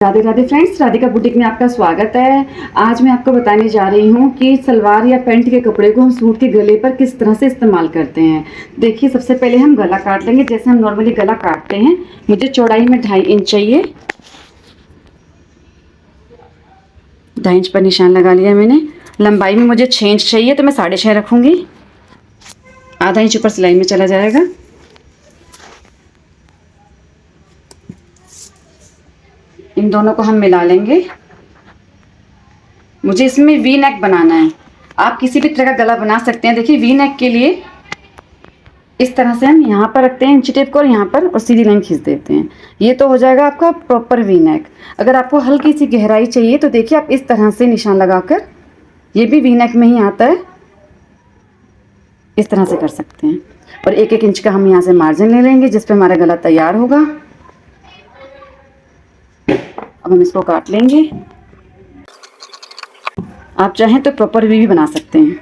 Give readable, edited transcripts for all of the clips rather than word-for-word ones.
Radhe Radhe friends, Radhika boutique में आपका स्वागत है। आज मैं आपको बताने जा रही हूँ कि सलवार या पैंट के कपड़े को हम सूट के गले पर किस तरह से इस्तेमाल करते हैं। देखिए, सबसे पहले हम गला काट लेंगे जैसे हम नॉर्मली गला काटते हैं। मुझे चौड़ाई में 2.5 इंच चाहिए। 2.5 इंच पर निशान लगा लिया मैंने। लंबाई में मुझे 6 इंच चाहिए तो मैं 6.5 रखूँगी। आधा इंच ऊपर सिलाई में चला जाएगा। इन दोनों को हम मिला लेंगे। मुझे इसमें वी नेक बनाना है। आप किसी भी तरह का गला बना सकते हैं। देखिए, वी नेक के लिए इस तरह से हम यहाँ पर रखते हैं इंची टेप को और यहाँ पर और सीधी लाइन खींच देते हैं। ये तो हो जाएगा आपका प्रॉपर वी नेक। अगर आपको हल्की सी गहराई चाहिए तो देखिए आप इस तरह से निशान लगाकर, ये भी वी नेक में ही आता है, इस तरह से कर सकते हैं। और 1-1 इंच का हम यहाँ से मार्जिन ले लेंगे जिस पे हमारा गला तैयार होगा। अब हम इसको काट लेंगे। आप चाहें तो प्रॉपर वी भी बना सकते हैं।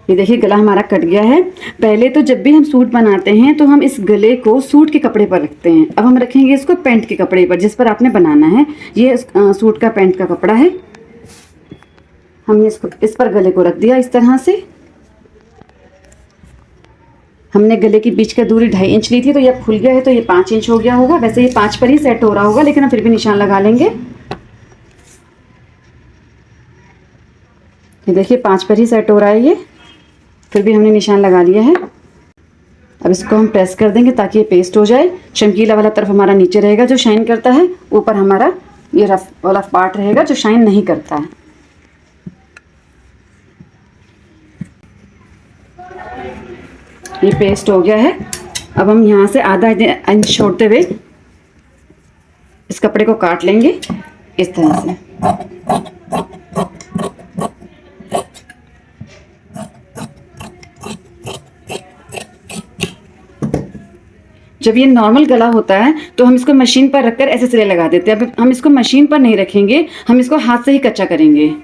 ये देखिए, गला हमारा कट गया है। पहले तो जब भी हम सूट बनाते हैं तो हम इस गले को सूट के कपड़े पर रखते हैं। अब हम रखेंगे इसको पैंट के कपड़े पर जिस पर आपने बनाना है। ये सूट का पैंट का कपड़ा है। हमने इसको इस पर गले को रख दिया इस तरह से। हमने गले की बीच का दूरी 2.5 इंच ली थी तो ये खुल गया है तो ये 5 इंच हो गया होगा। वैसे ये 5 पर ही सेट हो रहा होगा, लेकिन हम फिर भी निशान लगा लेंगे। ये देखिए, 5 पर ही सेट हो रहा है ये, फिर भी हमने निशान लगा लिया है। अब इसको हम प्रेस कर देंगे ताकि ये पेस्ट हो जाए। चमकीला वाला तरफ हमारा नीचे रहेगा जो शाइन करता है, ऊपर हमारा ये रफ वाला पार्ट रहेगा जो शाइन नहीं करता है। ये पेस्ट हो गया है। अब हम यहाँ से आधा इंच छोड़ते हुए इस कपड़े को काट लेंगे इस तरह से। जब ये नॉर्मल गला होता है तो हम इसको मशीन पर रखकर ऐसे सिलाई लगा देते हैं। अब हम इसको मशीन पर नहीं रखेंगे, हम इसको हाथ से ही कच्चा करेंगे।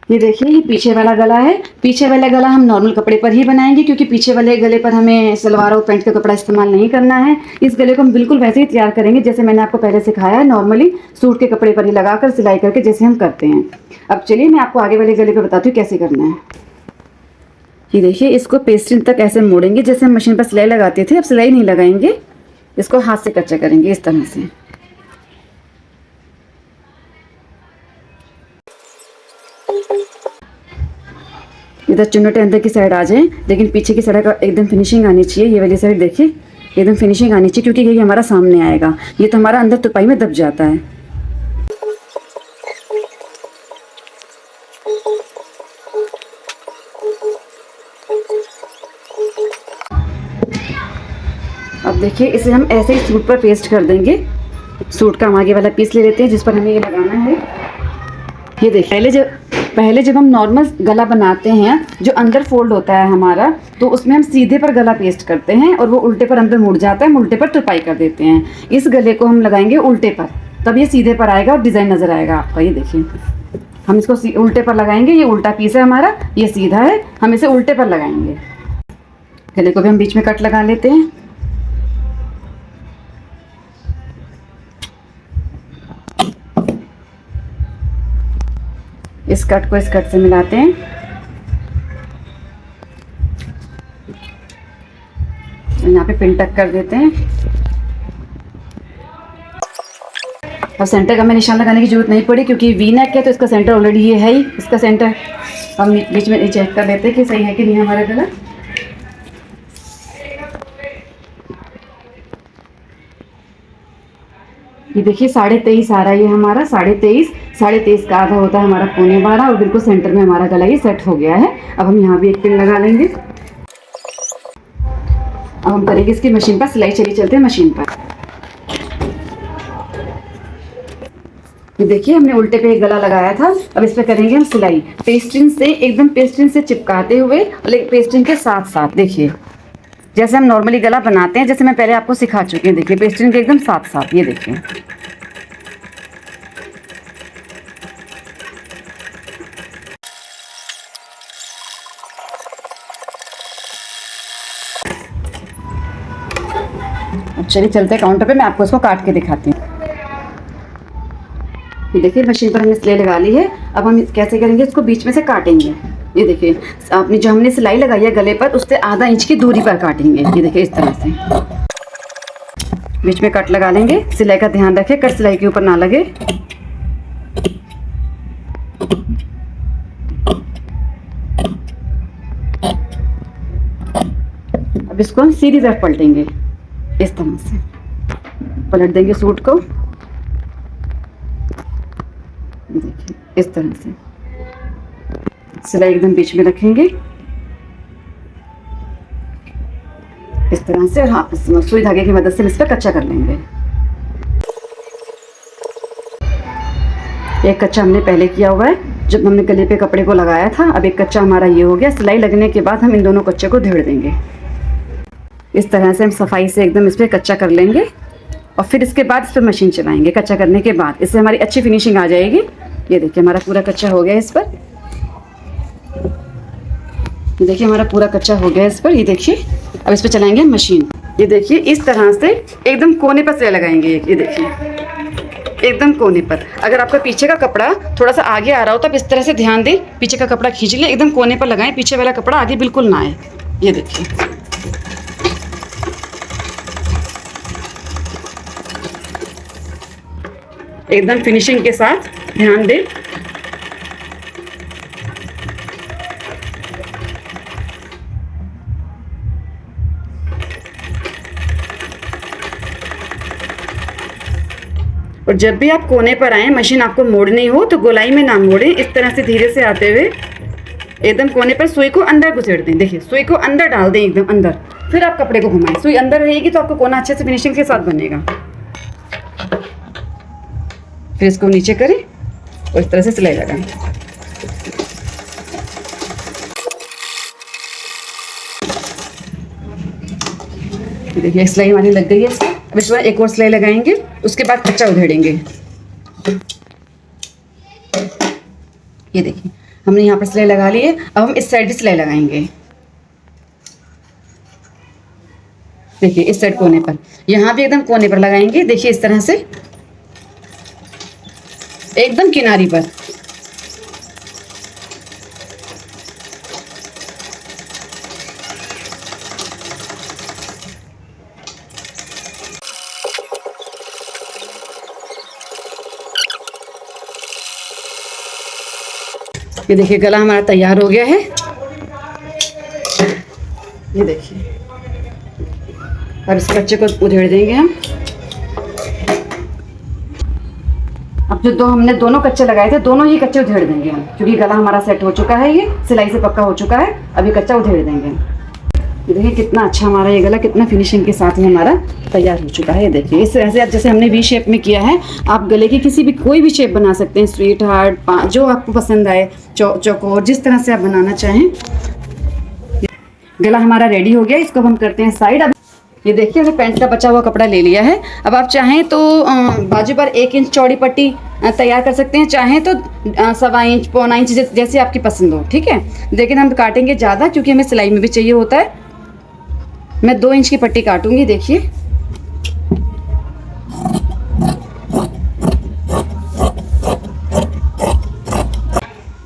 ये देखिए, ये पीछे वाला गला है। पीछे वाला गला हम नॉर्मल कपड़े पर ही बनाएंगे क्योंकि पीछे वाले गले पर हमें सलवार और पैंट का कपड़ा इस्तेमाल नहीं करना है। इस गले को हम बिल्कुल वैसे ही तैयार करेंगे जैसे मैंने आपको पहले सिखाया है, नॉर्मली सूट के कपड़े पर ही लगाकर सिलाई करके जैसे हम करते हैं। अब चलिए मैं आपको आगे वाले गले को बताती हूँ कैसे करना है। ये देखिए, इसको पेस्टिंग तक ऐसे मोड़ेंगे जैसे हम मशीन पर सिलाई लगाते थे। अब सिलाई नहीं लगाएंगे, इसको हाथ से कच्चा करेंगे इस तरह से। इधर चुन्नटे अंदर की साइड आ जाए, लेकिन पीछे की साइड का एकदम फिनिशिंग आनी चाहिए। ये वाली साइड देखिए एकदम फिनिशिंग आनी चाहिए क्योंकि ये हमारा सामने आएगा। ये तो हमारा अंदर तुपाई में दब जाता है। अब देखिए, इसे हम ऐसे ही सूट पर पेस्ट कर देंगे। सूट का हम आगे वाला पीस ले लेते हैं जिस पर हमें ये लगाना है। ये देखिए, पहले जब हम नॉर्मल गला बनाते हैं जो अंदर फोल्ड होता है हमारा, तो उसमें हम सीधे पर गला पेस्ट करते हैं और वो उल्टे पर अंदर मुड़ जाता है। हम उल्टे पर तुरपाई कर देते हैं। इस गले को हम लगाएंगे उल्टे पर, तब ये सीधे पर आएगा और डिज़ाइन नज़र आएगा आपका। ये देखिए, हम इसको उल्टे पर लगाएंगे। ये उल्टा पीस है हमारा, ये सीधा है, हम इसे उल्टे पर लगाएंगे। गले को भी हम बीच में कट लगा लेते हैं। इस कट को इस कट से मिलाते हैं। यहाँ पे पिन टक कर देते हैं। अब सेंटर का हमें निशान लगाने की जरूरत नहीं पड़ी क्योंकि वी नेक है तो इसका सेंटर ऑलरेडी ये है ही। इसका सेंटर हम बीच में चेक कर लेते हैं कि सही है कि नहीं हमारा गला। ये देखिए, 23.5 आ रहा है ये हमारा। 23.5 का आधा होता है हमारा 12.25 और बिल्कुल सेंटर में हमारा गला ये सेट हो गया है। अब हम यहाँ भी एक पिन लगा लेंगे। अब हम करेंगे इसकी मशीन पर सिलाई। चलिए चलते हैं मशीन पर। ये देखिए, हमने उल्टे पे एक गला लगाया था। अब इस पर करेंगे हम सिलाई पेस्टिंग से, एकदम पेस्टिंग से चिपकाते हुए, लेकिन पेस्टिंग के साथ साथ। देखिए, जैसे हम नॉर्मली गला बनाते हैं, जैसे मैं पहले आपको सिखा चुकी हूँ। देखिए, पेस्टिंग के एकदम साथ साथ। ये देखिए, चलिए चलते हैं काउंटर पे, मैं आपको इसको काट के दिखाती हूँ। ये देखिए मशीन पर हमने सिलाई लगा ली है। अब हम कैसे करेंगे, इसको बीच में से काटेंगे। ये देखिए आपने जो हमने सिलाई लगाई है गले पर, उससे आधा इंच की दूरी पर काटेंगे। ये देखिए इस तरह से बीच में कट लगा लेंगे। सिलाई का ध्यान रखें, कट सिलाई के ऊपर ना लगे। अब इसको हम सीधी तरफ पलटेंगे, इस तरह से पलट देंगे सूट को। देखिए इस तरह से सिलाई एकदम बीच में रखेंगे इस तरह से, और हाँ सुई धागे की मदद से इस पर कच्चा कर लेंगे। एक कच्चा हमने पहले किया हुआ है जब हमने गले पे कपड़े को लगाया था। अब एक कच्चा हमारा ये हो गया। सिलाई लगने के बाद हम इन दोनों कच्चे को धेड़ देंगे। इस तरह से हम सफाई से एकदम इस पर कच्चा कर लेंगे और फिर इसके बाद इस पर मशीन चलाएंगे। कच्चा करने के बाद इससे हमारी अच्छी फिनिशिंग आ जाएगी। ये देखिए हमारा पूरा कच्चा हो गया इस पर। ये देखिए हमारा पूरा कच्चा हो गया इस पर। ये देखिए अब इस पर चलाएंगे मशीन। ये देखिए इस तरह से एकदम कोने पर सिलाई लगाएंगे। ये देखिए एकदम कोने पर। अगर आपका पीछे का कपड़ा थोड़ा सा आगे आ रहा हो तो आप इस तरह से ध्यान दें, पीछे का कपड़ा खींच ले, एकदम कोने पर लगाएं, पीछे वाला कपड़ा आगे बिल्कुल ना आए। ये देखिए एकदम फिनिशिंग के साथ ध्यान दें। और जब भी आप कोने पर आए, मशीन आपको मोड़नी हो तो गोलाई में ना मोड़ें, इस तरह से धीरे से आते हुए एकदम कोने पर सुई को अंदर घुसेड़ दें। देखिए सुई को अंदर डाल दें एकदम अंदर, फिर आप कपड़े को घुमाएं। सुई अंदर रहेगी तो आपको कोना अच्छे से फिनिशिंग के साथ बनेगा। फिर इसको नीचे करें और इस तरह से सिलाई लगाएं। देखिए सिलाई हमारी लग गई है। अब इस बार एक और सिलाई लगाएंगे, उसके बाद कच्चा उधेड़ेंगे। ये देखिए हमने यहाँ पर सिलाई लगा ली है। अब हम इस साइड भी सिलाई लगाएंगे। देखिए इस साइड कोने पर, यहाँ भी एकदम कोने पर लगाएंगे। देखिए इस तरह से एकदम किनारी पर। ये देखिए गला हमारा तैयार हो गया है। ये देखिए अब इस कच्चे को उधेड़ देंगे हम। अब जो हमने दोनों कच्चे लगाए थे, दोनों ही कच्चे उधेड़ देंगे हम, क्योंकि गला हमारा सेट हो चुका है, ये सिलाई से पक्का हो चुका है। अभी कच्चा उधेड़ देंगे। ये देखिए कितना अच्छा हमारा ये गला कितना फिनिशिंग के साथ ही हमारा तैयार हो चुका है। ये देखिए इस तरह से जैसे हमने वी शेप में किया है, आप गले की किसी भी कोई भी शेप बना सकते हैं, स्वीट हार्ट, जो आपको पसंद आए, चौकोर, जिस तरह से आप बनाना चाहें। गला हमारा रेडी हो गया। इसको हम करते हैं साइड। अब ये देखिए हमने पैंट का बचा हुआ कपड़ा ले लिया है। अब आप चाहें तो बाजू पर 1 इंच चौड़ी पट्टी तैयार कर सकते हैं, चाहें तो 1.25 इंच, 1.25 इंच, जैसे आपकी पसंद हो, ठीक है। लेकिन हम काटेंगे ज़्यादा क्योंकि हमें सिलाई में भी चाहिए होता है। मैं 2 इंच की पट्टी काटूंगी। देखिए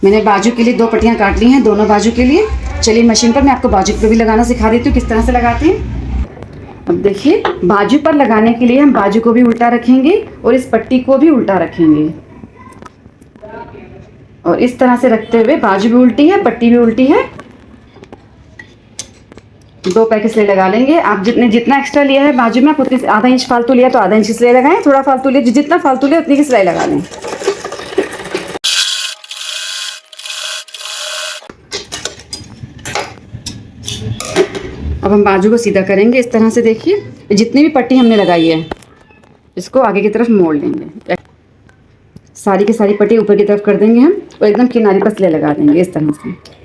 मैंने बाजू के लिए 2 पट्टियाँ काट ली हैं, दोनों बाजू के लिए। चलिए मशीन पर मैं आपको बाजू पे भी लगाना सिखा देती हूँ किस तरह से लगाते हैं। अब देखिए बाजू पर लगाने के लिए हम बाजू को भी उल्टा रखेंगे और इस पट्टी को भी उल्टा रखेंगे, और इस तरह से रखते हुए बाजू भी उल्टी है, पट्टी भी उल्टी है। 2 पैकेट सिलाई लगा लेंगे। आप जितना एक्स्ट्रा लिया है बाजू में, आप उतनी, आधा इंच फालतू लिया तो आधा इंच की सिलाई लगाएं, थोड़ा फालतू लिया, जितना फालतू लिया उतनी की सिलाई लगा लें। अब हम बाजू को सीधा करेंगे इस तरह से। देखिए जितनी भी पट्टी हमने लगाई है इसको आगे की तरफ मोड़ लेंगे। सारी की सारी पट्टी ऊपर की तरफ कर देंगे हम और एकदम किनारे पर सिलाई लगा देंगे इस तरह से।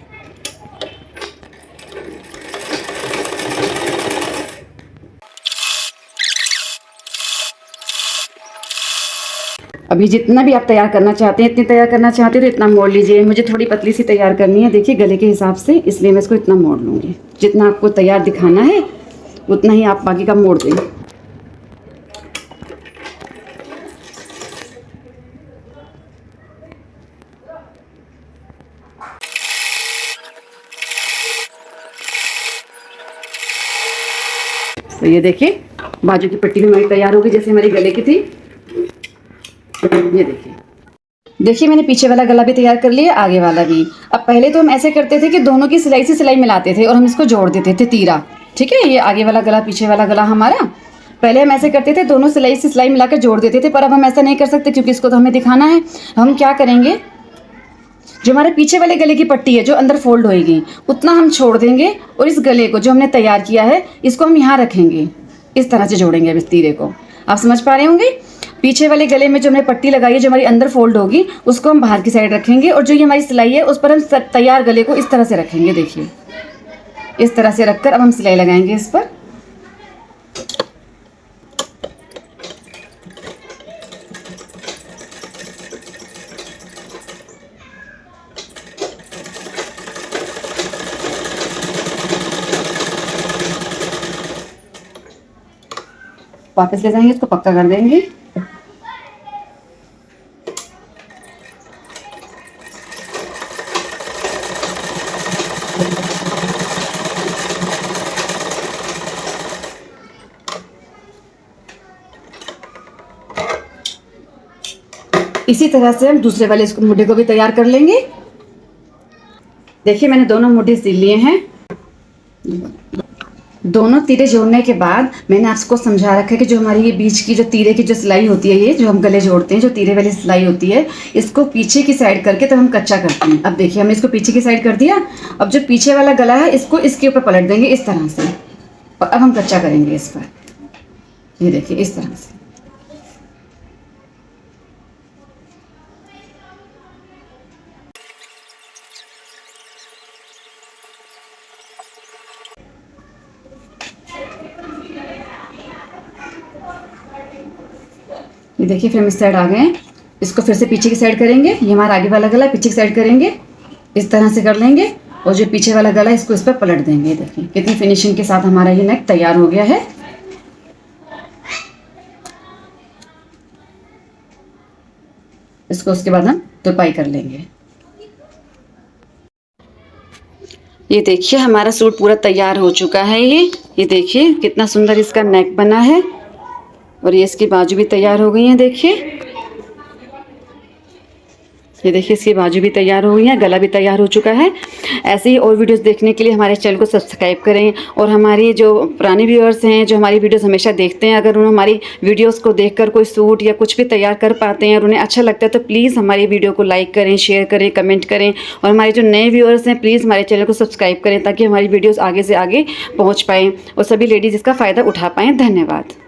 अभी जितना भी आप तैयार करना चाहते हैं, इतनी तैयार करना चाहते हैं तो इतना मोड़ लीजिए। मुझे थोड़ी पतली सी तैयार करनी है, देखिए गले के हिसाब से, इसलिए मैं इसको इतना मोड़ लूँगी। जितना आपको तैयार दिखाना है उतना ही आप बाकी का मोड़ दें। तो ये देखिए बाजू की पट्टी भी हमारी तैयार होगी जैसे हमारी गले की थी। ये देखिए मैंने पीछे वाला गला भी तैयार कर लिया, आगे वाला भी। अब पहले तो हम ऐसे करते थे कि दोनों की सिलाई से सिलाई मिलाते थे और हम इसको जोड़ देते थे तीरा। ठीक है, ये आगे वाला गला पीछे वाला गला हमारा, पहले हम ऐसे करते थे, दोनों सिलाई से सिलाई मिलाकर जोड़ देते थे। पर अब हम ऐसा नहीं कर सकते क्योंकि इसको तो हमें दिखाना है। हम क्या करेंगे, जो हमारे पीछे वाले गले की पट्टी है जो अंदर फोल्ड होएगी उतना हम छोड़ देंगे और इस गले को जो हमने तैयार किया है इसको हम यहाँ रखेंगे, इस तरह से जोड़ेंगे अब इस तीरे को। आप समझ पा रहे होंगे। पीछे वाले गले में जो हमने पट्टी लगाई है जो हमारी अंदर फोल्ड होगी उसको हम बाहर की साइड रखेंगे और जो ये हमारी सिलाई है उस पर हम तैयार गले को इस तरह से रखेंगे। देखिए इस तरह से रखकर अब हम सिलाई लगाएंगे इस पर। वापस ले जाएंगे, इसको पक्का कर देंगे। इसी तरह से हम दूसरे वाले इसको मुड्ढे को भी तैयार कर लेंगे। देखिए मैंने दोनों मुड्ढे सिल लिए हैं। दोनों तीरे जोड़ने के बाद मैंने आपको समझा रखा है कि जो हमारी ये बीच की जो तीरे की जो सिलाई होती है, ये जो हम गले जोड़ते हैं जो तीरे वाली सिलाई होती है, इसको पीछे की साइड करके तब हम कच्चा करते हैं। अब देखिए हमने इसको पीछे की साइड कर दिया। अब जो पीछे वाला गला है इसको इसके ऊपर पलट देंगे इस तरह से और अब हम कच्चा करेंगे इस पर। ये देखिए इस तरह से। ये देखिए फिर हम इस साइड आ गए हैं, इसको फिर से पीछे की साइड करेंगे। ये हमारा आगे वाला गला पीछे की साइड करेंगे, इस तरह से कर लेंगे और जो पीछे वाला गला इसको इस पर पलट देंगे। देखिए कितनी फिनिशिंग के साथ हमारा ये नेक तैयार हो गया है। इसको उसके बाद हम तुरपाई कर लेंगे। ये देखिए हमारा सूट पूरा तैयार हो चुका है। ये देखिए कितना सुंदर इसका नेक बना है और ये इसकी बाजू भी तैयार हो गई है। देखिए ये देखिए इसकी बाजू भी तैयार हो गई है, गला भी तैयार हो चुका है। ऐसे ही और वीडियोस देखने के लिए हमारे चैनल को सब्सक्राइब करें। और हमारी जो पुराने व्यूअर्स हैं जो हमारी वीडियोस हमेशा देखते हैं, अगर उन्हें हमारी वीडियोस को देखकर कोई सूट या कुछ भी तैयार कर पाते हैं और उन्हें अच्छा लगता है तो प्लीज़ हमारी वीडियो को लाइक करें, शेयर करें, कमेंट करें। और हमारे जो नए व्यूअर्स हैं प्लीज़ हमारे चैनल को सब्सक्राइब करें ताकि हमारी वीडियोज़ आगे से आगे पहुँच पाएँ और सभी लेडीज़ इसका फ़ायदा उठा पाएँ। धन्यवाद।